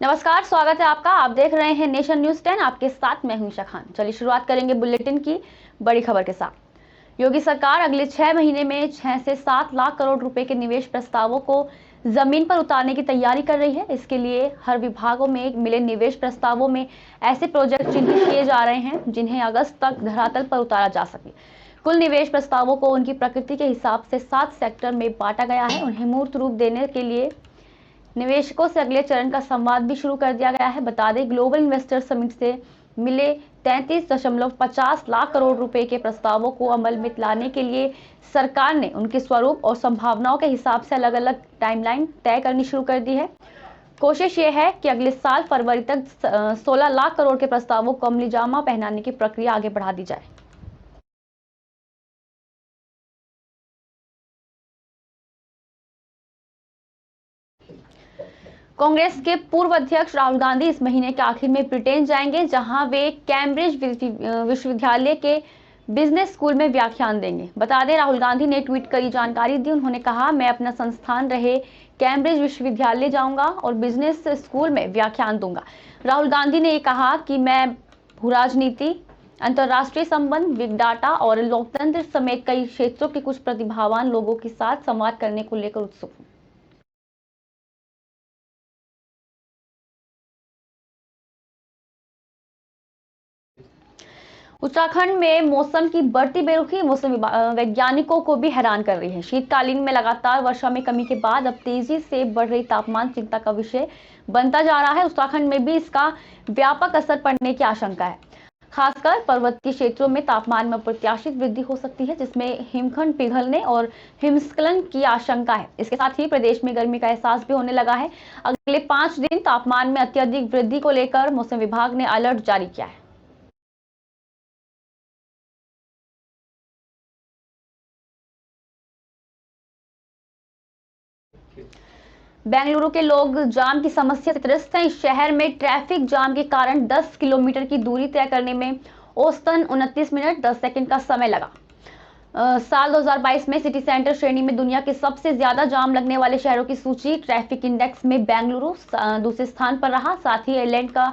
नमस्कार, स्वागत है आपका। आप देख रहे हैं नेशन न्यूज 10। आपके साथ मैं हूं ईशा खान। चलिए शुरुआत करेंगे बुलेटिन की बड़ी खबर के साथ। योगी सरकार अगले 6 महीने में 6 से 7 लाख करोड़ रुपए के निवेश प्रस्तावों को जमीन पर उतारने की तैयारी कर रही है। इसके लिए हर विभागों में मिले निवेश प्रस्तावों में ऐसे प्रोजेक्ट चिन्हित किए जा रहे हैं जिन्हें अगस्त तक धरातल पर उतारा जा सके। कुल निवेश प्रस्तावों को उनकी प्रकृति के हिसाब से 7 सेक्टर में बांटा गया है। उन्हें मूर्त रूप देने के लिए निवेशकों से अगले चरण का संवाद भी शुरू कर दिया गया है। बता दें, ग्लोबल इन्वेस्टर समिट से मिले 33.50 लाख करोड़ रुपए के प्रस्तावों को अमल में लाने के लिए सरकार ने उनके स्वरूप और संभावनाओं के हिसाब से अलग अलग टाइमलाइन तय करनी शुरू कर दी है। कोशिश ये है कि अगले साल फरवरी तक 16 लाख करोड़ के प्रस्तावों को अमली जामा पहनाने की प्रक्रिया आगे बढ़ा दी जाए। कांग्रेस के पूर्व अध्यक्ष राहुल गांधी इस महीने के आखिर में ब्रिटेन जाएंगे, जहां वे कैम्ब्रिज विश्वविद्यालय के बिजनेस स्कूल में व्याख्यान देंगे। बता दें, राहुल गांधी ने ट्वीट कर जानकारी दी। उन्होंने कहा, मैं अपना संस्थान रहे कैम्ब्रिज विश्वविद्यालय जाऊंगा और बिजनेस स्कूल में व्याख्यान दूंगा। राहुल गांधी ने कहा कि मैं भू राजनीति, अंतर्राष्ट्रीय संबंध, बिग डाटा और लोकतंत्र समेत कई क्षेत्रों के कुछ प्रतिभावान लोगों के साथ संवाद करने को लेकर उत्सुक हूं। उत्तराखंड में मौसम की बढ़ती बेरुखी मौसम वैज्ञानिकों को भी हैरान कर रही है। शीतकालीन में लगातार वर्षा में कमी के बाद अब तेजी से बढ़ रही तापमान चिंता का विषय बनता जा रहा है। उत्तराखंड में भी इसका व्यापक असर पड़ने की आशंका है। खासकर पर्वतीय क्षेत्रों में तापमान में अप्रत्याशित वृद्धि हो सकती है, जिसमें हिमखंड पिघलने और हिमस्खलन की आशंका है। इसके साथ ही प्रदेश में गर्मी का एहसास भी होने लगा है। अगले 5 दिन तापमान में अत्यधिक वृद्धि को लेकर मौसम विभाग ने अलर्ट जारी किया है। बेंगलुरु के लोग जाम की समस्या से त्रस्त हैं। इस शहर में ट्रैफिक जाम के कारण 10 किलोमीटर की दूरी तय करने में औसतन 29 मिनट 10 सेकंड का समय लगा। साल 2022 में सिटी सेंटर श्रेणी में दुनिया के सबसे ज्यादा जाम लगने वाले शहरों की सूची ट्रैफिक इंडेक्स में बेंगलुरु दूसरे स्थान पर रहा। साथ ही आयरलैंड का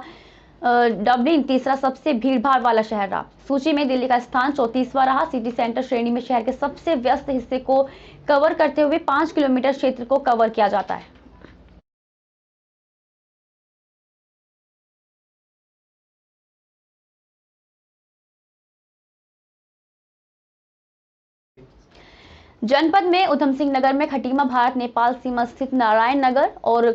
डबलिन तीसरा सबसे भीड़भाड़ वाला शहर रहा। सूची में दिल्ली का स्थान 34वां रहा। सिटी सेंटर श्रेणी में शहर के सबसे व्यस्त हिस्से को कवर करते हुए 5 किलोमीटर क्षेत्र को कवर किया जाता है। जनपद में उधम सिंह नगर में खटीमा भारत नेपाल सीमा स्थित नारायण नगर और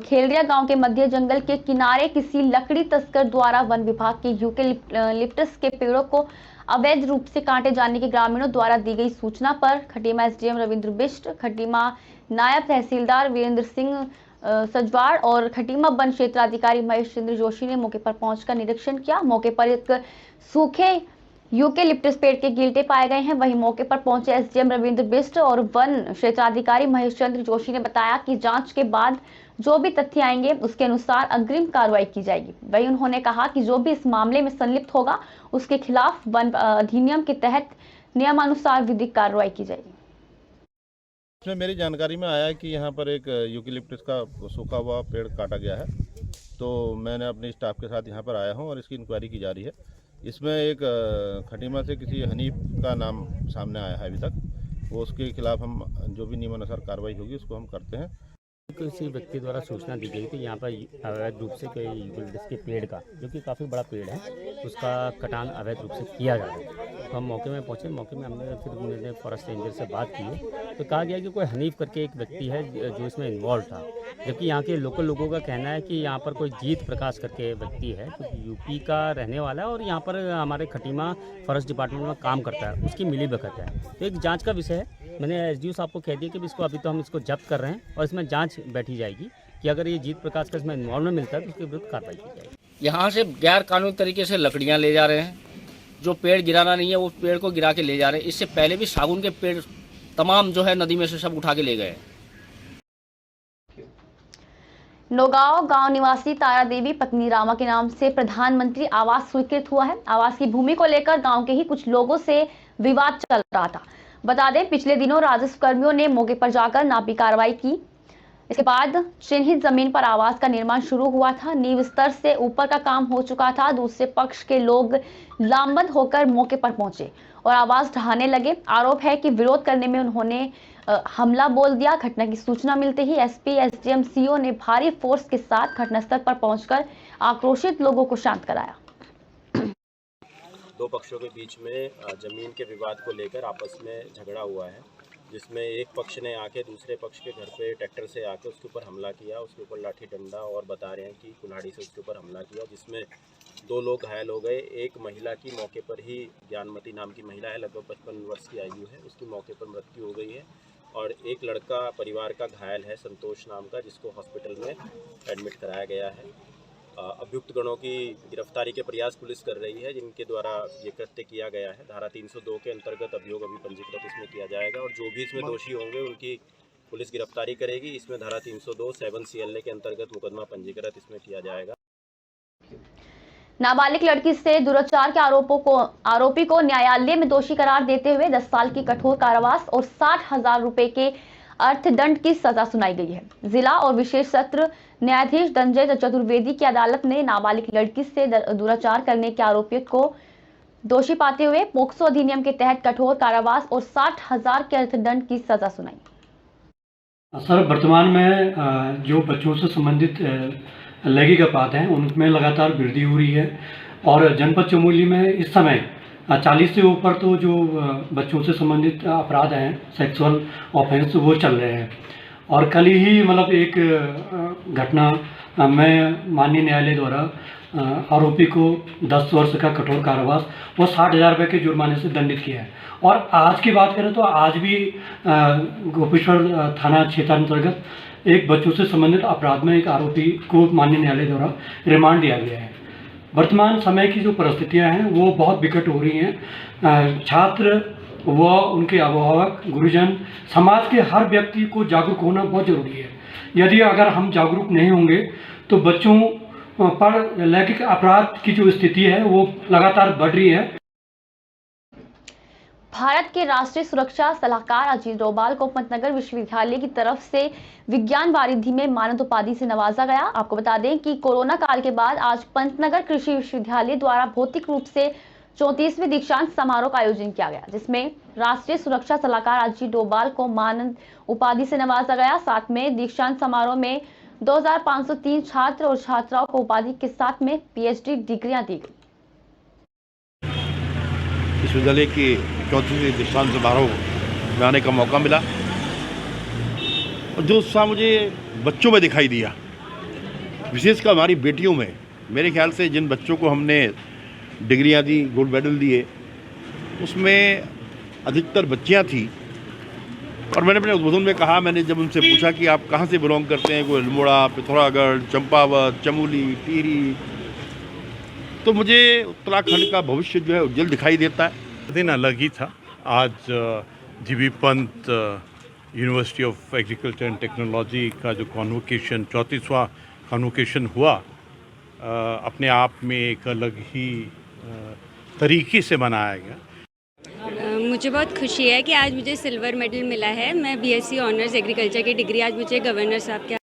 खेलरिया गांव के मध्य जंगल के किनारे किसी लकड़ी तस्कर द्वारा वन विभाग के यूकेलिप्टस के पेड़ों को अवैध रूप से काटे जाने की ग्रामीणों द्वारा दी गई सूचना पर खटीमा एसडीएम रविंद्र बिष्ट, खटीमा नायब तहसीलदार वीरेंद्र सिंह सजवाड़ और खटीमा वन क्षेत्राधिकारी महेश चंद्र जोशी ने मौके पर पहुंचकर निरीक्षण किया। मौके पर एक सूखे यूकेलिप्टस पेड़ के गिलटे पाए गए हैं। वहीं मौके पर पहुंचे एसडीएम रविंद्र बिष्ट और वन क्षेत्राधिकारी महेश चंद्र जोशी ने बताया कि जांच के बाद जो भी तथ्य आएंगे उसके अनुसार अग्रिम कार्रवाई की जाएगी। वहीं उन्होंने कहा कि जो भी इस मामले में संलिप्त होगा उसके खिलाफ वन अधिनियम के तहत नियमानुसार विधिक कार्रवाई की जाएगी। इसमें मेरी जानकारी में आया कि यहाँ पर एक यूकेलिप्टस का सूखा हुआ पेड़ काटा गया है, तो मैंने अपने स्टाफ के साथ यहाँ पर आया हूँ और इसकी इंक्वायरी की जा रही है। इसमें एक खटीमा से किसी हनीफ का नाम सामने आया है अभी तक। वो उसके खिलाफ हम जो भी नियमानुसार कार्रवाई होगी उसको हम करते हैं। किसी व्यक्ति द्वारा सूचना दी गई थी यहाँ पर अवैध रूप से कोई यूकेलिप्टस के पेड़ का, जो कि काफ़ी बड़ा पेड़ है, उसका कटान अवैध रूप से किया जा रहा है। तो हम मौके में पहुँचे। मौके में हमने फिर मैंने फॉरेस्ट रेंजर से बात की है, तो कहा गया कि कोई हनीफ करके एक व्यक्ति है जो इसमें इन्वॉल्व था। जबकि यहाँ के लोकल लोगों का कहना है कि यहाँ पर कोई जीत प्रकाश करके व्यक्ति है, जो यूपी का रहने वाला है और यहाँ पर हमारे खटीमा फॉरेस्ट डिपार्टमेंट में काम करता है, उसकी मिलीभगत है। तो एक जाँच का विषय है। मैंने एसडीओ साहब को कह दिया कि इसको अभी तो हम इसको जब्त कर रहे हैं और इसमें जांच बैठी जाएगी कि अगर ये जीत प्रकाश का इसमें इन्वॉल्वमेंट मिलता है तो उसके विरुद्ध कार्रवाई की जाएगी। यहाँ से गैर कानूनी तरीके से लकड़ियाँ ले जा रहे हैं। जो पेड़ गिराना नहीं है वो पेड़ को गिरा के ले जा रहे हैं। इससे पहले भी सागुन के पेड़ तमाम जो है नदी में से सब उठा के ले गए। नौगांव गांव निवासी तारा देवी पत्नी रामा के नाम से प्रधानमंत्री आवास स्वीकृत हुआ है। आवास की भूमि को लेकर गांव के ही कुछ लोगों से विवाद चल रहा था। बता दें, पिछले दिनों राजस्व कर्मियों ने मौके पर जाकर नापी कार्रवाई की। इसके बाद चिन्हित जमीन पर आवास का निर्माण शुरू हुआ था। नींव स्तर से ऊपर का काम हो चुका था। दूसरे पक्ष के लोग लामबंद होकर मौके पर पहुंचे और आवास ढहाने लगे। आरोप है कि विरोध करने में उन्होंने हमला बोल दिया। घटना की सूचना मिलते ही एसपी, एसडीएम, सीओ ने भारी फोर्स के साथ घटनास्थल पर पहुंचकर आक्रोशित लोगों को शांत कराया। दो पक्षों के बीच में जमीन के विवाद को लेकर आपस में झगड़ा हुआ है, जिसमें एक पक्ष ने आके दूसरे पक्ष के घर पे ट्रैक्टर से आके उसके ऊपर हमला किया। उसके ऊपर लाठी डंडा और बता रहे हैं कि कुल्हाड़ी से उसके ऊपर हमला किया, जिसमें 2 लोग घायल हो गए। एक महिला की मौके पर ही, ज्ञानमती नाम की महिला है, लगभग 55 वर्ष की आयु है, उसकी मौके पर मृत्यु हो गई है। और एक लड़का परिवार का घायल है, संतोष नाम का, जिसको हॉस्पिटल में एडमिट कराया गया है। अभियुक्त गणों की गिरफ्तारी के प्रयास पुलिस कर रही है, जिनके द्वारा ये कृत्य किया गया है। धारा 302 के अंतर्गत अभियोग अभी पंजीकृत इसमें किया जाएगा और जो भी इसमें दोषी होंगे उनकी पुलिस गिरफ्तारी करेगी। इसमें धारा 302 7 CLA के अंतर्गत मुकदमा पंजीकृत इसमें किया जाएगा। नाबालिग लड़की से दुराचार के आरोपी को न्यायालय में दोषी करार देते हुए 10 साल की कठोर कारावास और 60,000 रुपए के अर्थदंड की सजा सुनाई गई है। जिला और विशेष सत्र न्यायाधीश धनंजय चतुर्वेदी की अदालत ने नाबालिग लड़की से दुराचार करने के आरोपियों को दोषी पाते हुए पोक्सो अधिनियम के तहत कठोर कारावास और 60,000 के अर्थदंड की सजा सुनाई। सर, वर्तमान में जो बच्चों से संबंधित लैंगिक अपराध हैं उनमें लगातार वृद्धि हो रही है और जनपद चमोली में इस समय 40 से ऊपर तो जो बच्चों से संबंधित अपराध हैं, सेक्सुअल ऑफेंस, वो चल रहे हैं। और कल ही मतलब एक घटना में माननीय न्यायालय द्वारा आरोपी को 10 वर्ष का कठोर कारावास और 60,000 रुपये के जुर्माने से दंडित किया है। और आज की बात करें तो आज भी गोपेश्वर थाना क्षेत्र अंतर्गत एक बच्चों से संबंधित अपराध में एक आरोपी को माननीय न्यायालय द्वारा रिमांड दिया गया है। वर्तमान समय की जो परिस्थितियां हैं वो बहुत विकट हो रही हैं। छात्र व उनके अभिभावक, गुरुजन, समाज के हर व्यक्ति को जागरूक होना बहुत ज़रूरी है। यदि अगर हम जागरूक नहीं होंगे तो बच्चों पर लैंगिक अपराध की जो स्थिति है वो लगातार बढ़ रही है। भारत के राष्ट्रीय सुरक्षा सलाहकार अजीत डोभाल को पंतनगर विश्वविद्यालय की तरफ से विज्ञान वारिधि में मानद उपाधि से नवाजा गया। आपको बता दें कि कोरोना काल के बाद आज पंतनगर कृषि विश्वविद्यालय द्वारा भौतिक रूप से 34वें दीक्षांत समारोह का आयोजन किया गया, जिसमें राष्ट्रीय सुरक्षा सलाहकार अजीत डोभाल को मानद उपाधि से नवाजा गया। साथ में दीक्षांत समारोह में 2503 छात्र और छात्राओं को उपाधि के साथ में PhD डिग्रियां दी गई। विश्वविद्यालय की 34वीं दीक्षांत समारोह में आने का मौका मिला और जो उत्साह मुझे बच्चों में दिखाई दिया, विशेषकर हमारी बेटियों में। मेरे ख्याल से जिन बच्चों को हमने डिग्रियां दी, गोल्ड मेडल दिए, उसमें अधिकतर बच्चियां थी। और मैंने अपने उद्बोधन में कहा, मैंने जब उनसे पूछा कि आप कहाँ से बिलोंग करते हैं, कोई अल्मोड़ा, पिथौरागढ़, चंपावत, चमोली, टिहरी, तो मुझे उत्तराखंड का भविष्य जो है उज्जवल दिखाई देता है। दिन अलग ही था। आज GB Pant university of agriculture and technology का जो कॉन्वोकेशन 34वां कॉन्वोकेशन हुआ, अपने आप में एक अलग ही तरीके से मनाया गया। मुझे बहुत खुशी है कि आज मुझे सिल्वर मेडल मिला है। मैं BSc ऑनर्स एग्रीकल्चर की डिग्री आज मुझे गवर्नर साहब के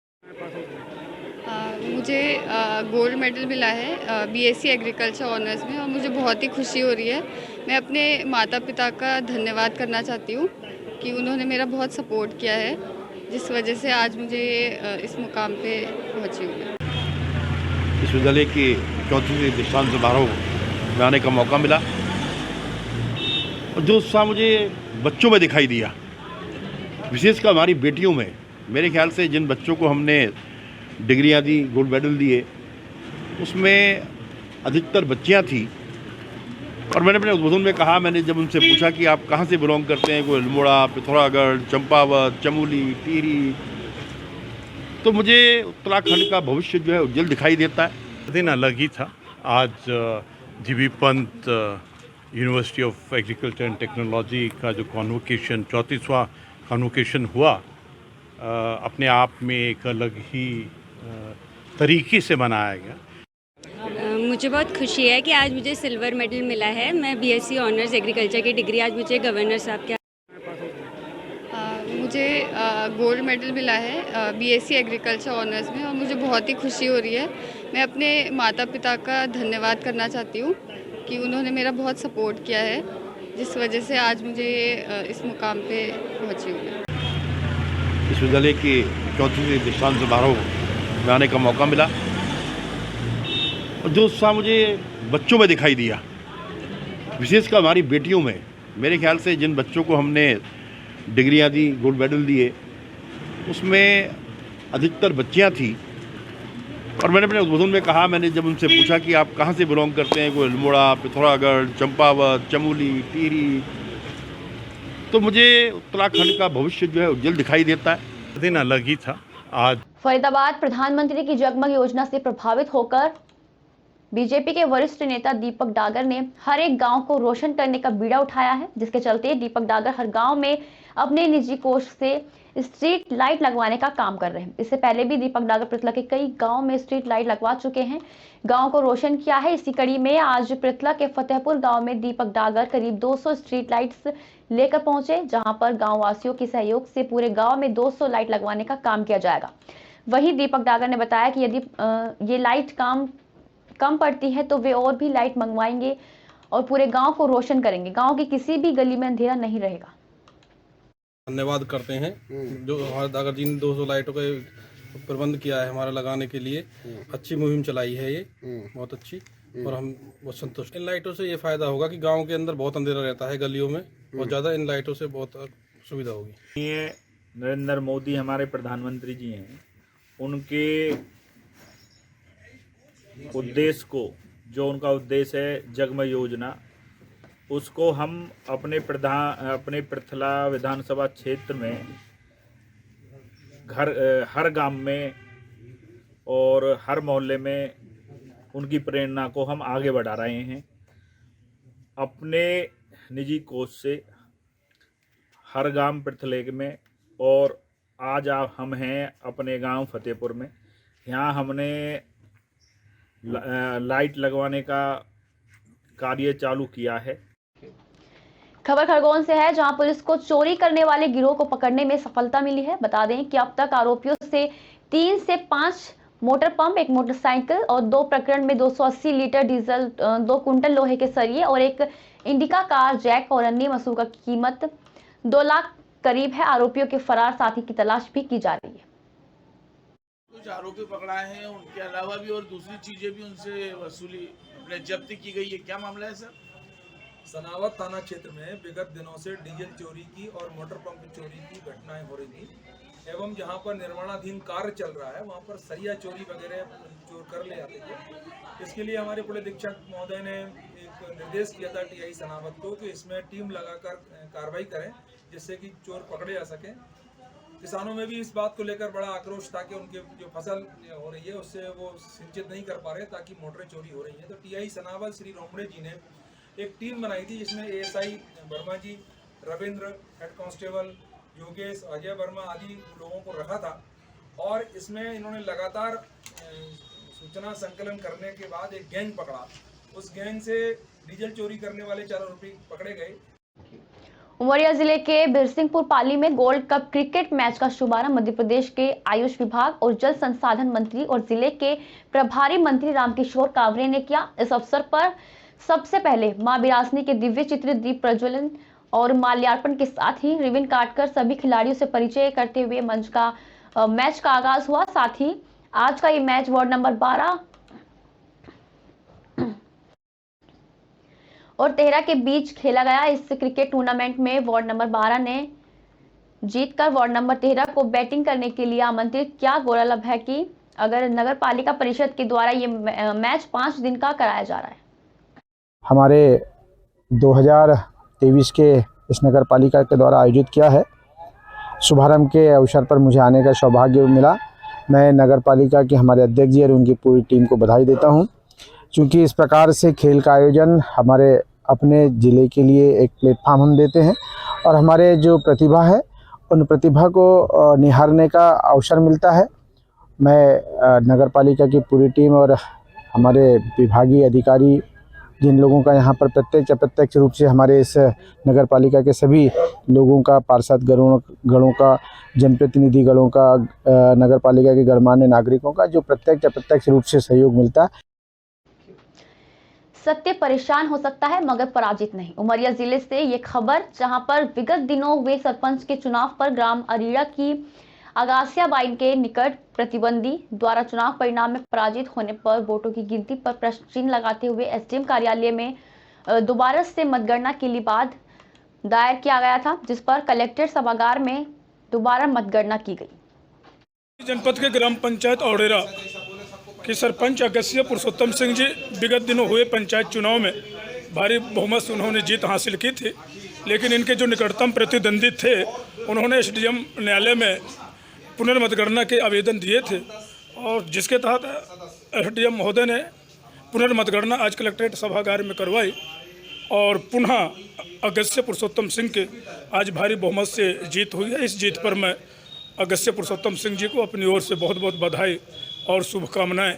मुझे गोल्ड मेडल मिला है BSc एग्रीकल्चर ऑनर्स में और मुझे बहुत ही खुशी हो रही है। मैं अपने माता पिता का धन्यवाद करना चाहती हूँ कि उन्होंने मेरा बहुत सपोर्ट किया है, जिस वजह से आज मुझे इस मुकाम पे पहुँची हूँ। विश्वविद्यालय की 34वीं दीक्षांत समारोह में आने का मौका मिला और जो उत्साह मुझे बच्चों में दिखाई दिया, विशेषकर हमारी बेटियों में। मेरे ख्याल से जिन बच्चों को हमने डिग्रियां दी, गोल्ड मेडल दिए, उसमें अधिकतर बच्चियां थी। और मैंने अपने उद्बोधन में कहा, मैंने जब उनसे पूछा कि आप कहाँ से बिलोंग करते हैं, कोई अल्मोड़ा, पिथौरागढ़, चंपावत, चमोली, टिहरी, तो मुझे उत्तराखंड का भविष्य जो है उज्जवल दिखाई देता है। दिन अलग ही था। आज GB Pant university of agriculture and technology का जो कॉन्वोकेशन 34वां कॉन्वोकेशन हुआ, अपने आप में एक अलग ही तरीके से मनाया गया। मुझे बहुत खुशी है कि आज मुझे सिल्वर मेडल मिला है। मैं BSc ऑनर्स एग्रीकल्चर की डिग्री आज मुझे गवर्नर साहब के मुझे गोल्ड मेडल मिला है बीएससी एग्रीकल्चर ऑनर्स में और मुझे बहुत ही खुशी हो रही है। मैं अपने माता पिता का धन्यवाद करना चाहती हूँ कि उन्होंने मेरा बहुत सपोर्ट किया है, जिस वजह से आज मुझे इस मुकाम पे पहुँची हूँ। विश्वविद्यालय की चौथी दीक्षांत समारोह में आने का मौका मिला और जो उत्साह मुझे बच्चों में दिखाई दिया, विशेषकर हमारी बेटियों में। मेरे ख्याल से जिन बच्चों को हमने डिग्रियां दी, गोल्ड मेडल दिए, उसमें अधिकतर बच्चियां थी। और मैंने अपने उद्बोधन में कहा, मैंने जब उनसे पूछा कि आप कहाँ से बिलोंग करते हैं, कोई अल्मोड़ा, पिथौरागढ़, चंपावत, चमोली, टिहरी, तो मुझे उत्तराखंड का भविष्य जो है उज्जवल दिखाई देता है। दिन अलग ही था आज। फरीदाबाद प्रधानमंत्री की जगमग योजना से प्रभावित होकर बीजेपी के वरिष्ठ नेता दीपक डागर ने हर एक गांव को रोशन करने का बीड़ा उठाया है, जिसके चलते दीपक डागर हर गांव में अपने निजी कोष से स्ट्रीट लाइट लगवाने का काम कर रहे हैं। इससे पहले भी दीपक डागर पृथला के कई गांव में स्ट्रीट लाइट लगवा चुके हैं, गांव को रोशन किया है। इसी कड़ी में आज पृथला के फतेहपुर गांव में दीपक डागर करीब 200 स्ट्रीट लाइट्स लेकर पहुंचे, जहां पर गाँव वासियों के सहयोग से पूरे गाँव में 200 लाइट लगवाने का काम किया जाएगा। वहीं दीपक डागर ने बताया कि यदि ये लाइट कम पड़ती है तो वे और भी लाइट मंगवाएंगे और पूरे गांव को रोशन करेंगे। गांव की किसी भी गली में अंधेरा नहीं रहेगा। धन्यवाद करते हैं जो हमारे डागर जी ने 200 लाइटों का प्रबंध किया है हमारा लगाने के लिए। अच्छी मुहिम चलाई है ये, बहुत अच्छी, और हम बहुत संतुष्ट। इन लाइटों से ये फायदा होगा कि गांव के अंदर बहुत अंधेरा रहता है गलियों में, बहुत ज़्यादा इन लाइटों से बहुत सुविधा होगी। ये नरेंद्र मोदी हमारे प्रधानमंत्री जी हैं, उनके उद्देश्य को, जो उनका उद्देश्य है जगमग योजना, उसको हम अपने पृथला विधानसभा क्षेत्र में हर गांव में और हर मोहल्ले में उनकी प्रेरणा को हम आगे बढ़ा रहे हैं। अपने निजी कोष से हर गांव पृथले में, और आज हम हैं अपने गांव फतेहपुर में। यहाँ हमने लाइट लगवाने का कार्य चालू किया है। खबर खरगोन से है, जहां पुलिस को चोरी करने वाले गिरोह को पकड़ने में सफलता मिली है। बता दें कि अब तक आरोपियों से 3 से 5 मोटर पंप, 1 मोटरसाइकिल और 2 प्रकरण में 280 लीटर डीजल, 2 कुंटल लोहे के सरिये और 1 इंडिका कार जैक और अन्य वस्तुओं का कीमत 2 लाख करीब है। आरोपियों के फरार साथी की तलाश भी की जा रही है। कुछ आरोपी पकड़ाए हैं, उनके अलावा भी और दूसरी चीजें भी उनसे वसूली जब्ती की गई है। क्या मामला है सर? सनावत थाना क्षेत्र में विगत दिनों से डीजल चोरी की और मोटर पंप चोरी की घटनाएं हो रही थी, एवं जहां पर निर्माणाधीन कार्य चल रहा है वहां पर सरिया चोरी वगैरह चोर कर ले जाते थे। इसके लिए हमारे पुलिस अधीक्षक महोदय ने एक निर्देश किया था टीआई सनावत को कि इसमें टीम लगाकर कार्रवाई करें, जिससे कि चोर पकड़े जा सकें। किसानों में भी इस बात को लेकर बड़ा आक्रोश था कि उनके जो फसल हो रही है उससे वो सिंचित नहीं कर पा रहे, ताकि मोटरें चोरी हो रही हैं। तो टीआई सनावत श्री रोमड़े जी ने एक टीम बनाई थी, जिसमें एएसआई वर्मा जी, रविंद्र, हेड कांस्टेबल योगेश, अजय वर्मा आदि लोगों को रखा था। और इसमें इन्होंने लगातार सूचना संकलन करने के बाद एक गैंग पकड़ा। उस गैंग से डीजल चोरी करने वाले 4 आरोपी पकड़े गए। उमरिया जिले के बिरसिंहपुर पाली में गोल्ड कप क्रिकेट मैच का शुभारंभ मध्य प्रदेश के आयुष विभाग और जल संसाधन मंत्री और जिले के प्रभारी मंत्री रामकिशोर कावरे ने किया। इस अवसर पर सबसे पहले मां बिरासनी के दिव्य चित्रित दीप प्रज्वलन और माल्यार्पण के साथ ही रिबन काटकर सभी खिलाड़ियों से परिचय करते हुए मैच का आगाज हुआ। साथ ही आज का ये मैच वार्ड नंबर 12 और तेहरा के बीच खेला गया। इस क्रिकेट टूर्नामेंट में वार्ड नंबर 12 ने जीतकर वार्ड नंबर 13 को बैटिंग करने के लिए आमंत्रित किया। गौरतलब है कि अगर नगर पालिका परिषद के द्वारा ये मैच 5 दिन का कराया जा रहा है। हमारे 2023 के इस नगर पालिका के द्वारा आयोजित किया है। शुभारंभ के अवसर पर मुझे आने का सौभाग्य मिला। मैं नगर पालिका के हमारे अध्यक्ष जी और उनकी पूरी टीम को बधाई देता हूं, क्योंकि इस प्रकार से खेल का आयोजन हमारे अपने ज़िले के लिए एक प्लेटफार्म हम देते हैं और हमारे जो प्रतिभा है उन प्रतिभा को निहारने का अवसर मिलता है। मैं नगर पालिका की पूरी टीम और हमारे विभागीय अधिकारी जिन लोगों का यहाँ पर प्रत्यक्ष अप्रत्यक्ष रूप से हमारे इस नगर पालिका के सभी लोगों का, पार्षद गणों का, जनप्रतिनिधि गणों का, नगर पालिका के गणमान्य नागरिकों का जो प्रत्यक्ष अप्रत्यक्ष रूप से सहयोग मिलता है। सत्य परेशान हो सकता है मगर पराजित नहीं। उमरिया जिले से ये खबर, जहां पर विगत दिनों हुए सरपंच के चुनाव पर ग्राम अरीड़ा की अगासियाबाई के निकट प्रतिद्वंदी द्वारा चुनाव परिणाम में पराजित होने पर वोटों की गिनती पर प्रश्न चिन्ह लगाते हुए एसडीएम कार्यालय में दोबारा से मतगणना के लिए बाद दायर किया गया था, जिस पर कलेक्टर सभागार में दोबारा मतगणना की गई। जनपद के ग्राम पंचायत औड़ेरा कि सरपंच अगस्त्य पुरुषोत्तम सिंह जी विगत दिनों हुए पंचायत चुनाव में भारी बहुमत से उन्होंने जीत हासिल की थी, लेकिन इनके जो निकटतम प्रतिद्वंदी थे उन्होंने एसडीएम न्यायालय में पुनर्मतगणना के आवेदन दिए थे और जिसके तहत एसडीएम महोदय ने पुनर्मतगणना आज कलेक्ट्रेट सभागार में करवाई और पुनः अगस्त्य पुरुषोत्तम सिंह के आज भारी बहुमत से जीत हुई है। इस जीत पर मैं अगस्त्य पुरुषोत्तम सिंह जी को अपनी ओर से बहुत बहुत बधाई और शुभकामनाएं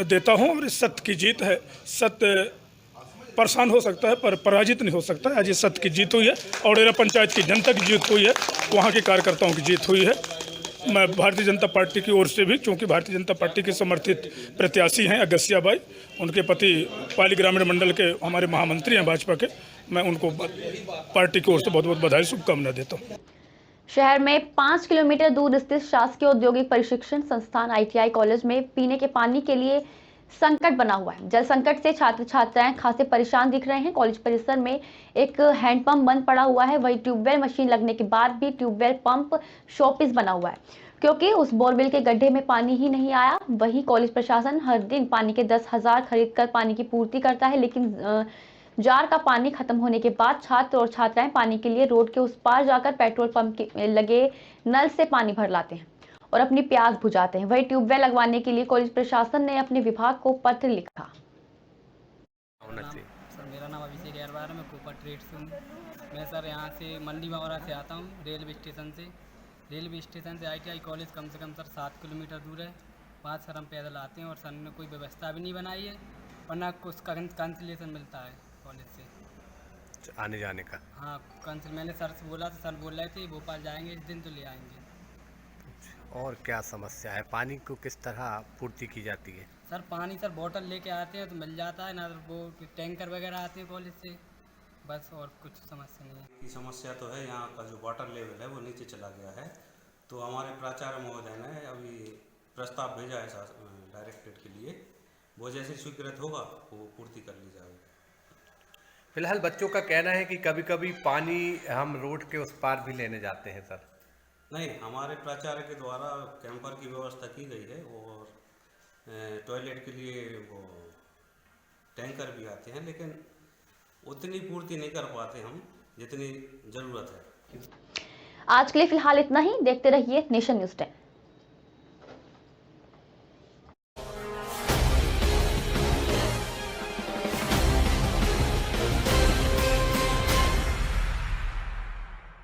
देता हूं। और इस सत्य की जीत है। सत्य परेशान हो सकता है पर पराजित नहीं हो सकता है। आज इस सत्य की जीत हुई है। औड़ेरा पंचायत की जनता की जीत हुई है, वहां के कार्यकर्ताओं की जीत हुई है। मैं भारतीय जनता पार्टी की ओर से भी, क्योंकि भारतीय जनता पार्टी के समर्थित प्रत्याशी हैं अगस्त्याबाई, उनके पति पाली ग्रामीण मंडल के हमारे महामंत्री हैं भाजपा के, मैं उनको पार्टी की ओर से बहुत बहुत बधाई शुभकामनाएं देता हूँ। शहर में 5 किलोमीटर दूर स्थित शासकीय औद्योगिक प्रशिक्षण संस्थान ITI कॉलेज में पीने के पानी के लिए संकट बना हुआ है। जल संकट से छात्र छात्राएं खासे परेशान दिख रहे हैं। कॉलेज परिसर में एक हैंडपंप बंद पड़ा हुआ है, वही ट्यूबवेल मशीन लगने के बाद भी ट्यूबवेल पंप शोपीस बना हुआ है, क्योंकि उस बोरवेल के गड्ढे में पानी ही नहीं आया। वही कॉलेज प्रशासन हर दिन पानी के 10,000 खरीदकर पानी की पूर्ति करता है, लेकिन जार का पानी खत्म होने के बाद छात्र और छात्राएं पानी के लिए रोड के उस पार जाकर पेट्रोल पंप के लगे नल से पानी भर लाते हैं और अपनी प्यास बुझाते हैं। वही ट्यूबवेल लगवाने के लिए कॉलेज प्रशासन ने अपने विभाग को पत्र लिखा। सर मेरा नाम अभिषेक अहरवार है, मैं कोपर ट्रेड से हूँ। मैं सर यहाँ से मंडी मौरा से आता हूँ, रेलवे स्टेशन से। रेलवे स्टेशन से ITI कॉलेज कम से कम सर 7 किलोमीटर दूर है। 5 सर हम पैदल आते हैं और सर ने कोई व्यवस्था भी नहीं बनाई है और ना कुछ कैंसिलेशन मिलता है कॉलेज से आने जाने का। हाँ कैंसिल, मैंने सर से बोला था, सर बोल रहे थे भोपाल जाएंगे इस दिन तो ले आएंगे। और क्या समस्या है? पानी को किस तरह पूर्ति की जाती है? सर पानी सर बोतल लेके आते हैं तो मिल जाता है, ना वो टैंकर वगैरह आते हैं कॉलेज से, बस और कुछ समस्या नहीं है। की समस्या तो है, यहाँ का जो वाटर लेवल है वो नीचे चला गया है, तो हमारे प्राचार्य महोदय ने अभी प्रस्ताव भेजा है डायरेक्टरेट के लिए, वो जैसे स्वीकृत होगा वो पूर्ति कर ली जाएगी। फिलहाल बच्चों का कहना है कि कभी कभी पानी हम रोड के उस पार भी लेने जाते हैं सर। नहीं, हमारे प्राचार्य के द्वारा कैंपर की व्यवस्था की गई है और टॉयलेट के लिए वो टैंकर भी आते हैं, लेकिन उतनी पूर्ति नहीं कर पाते हम जितनी ज़रूरत है। आज के लिए फिलहाल इतना ही। देखते रहिए नेशन न्यूज़ 10।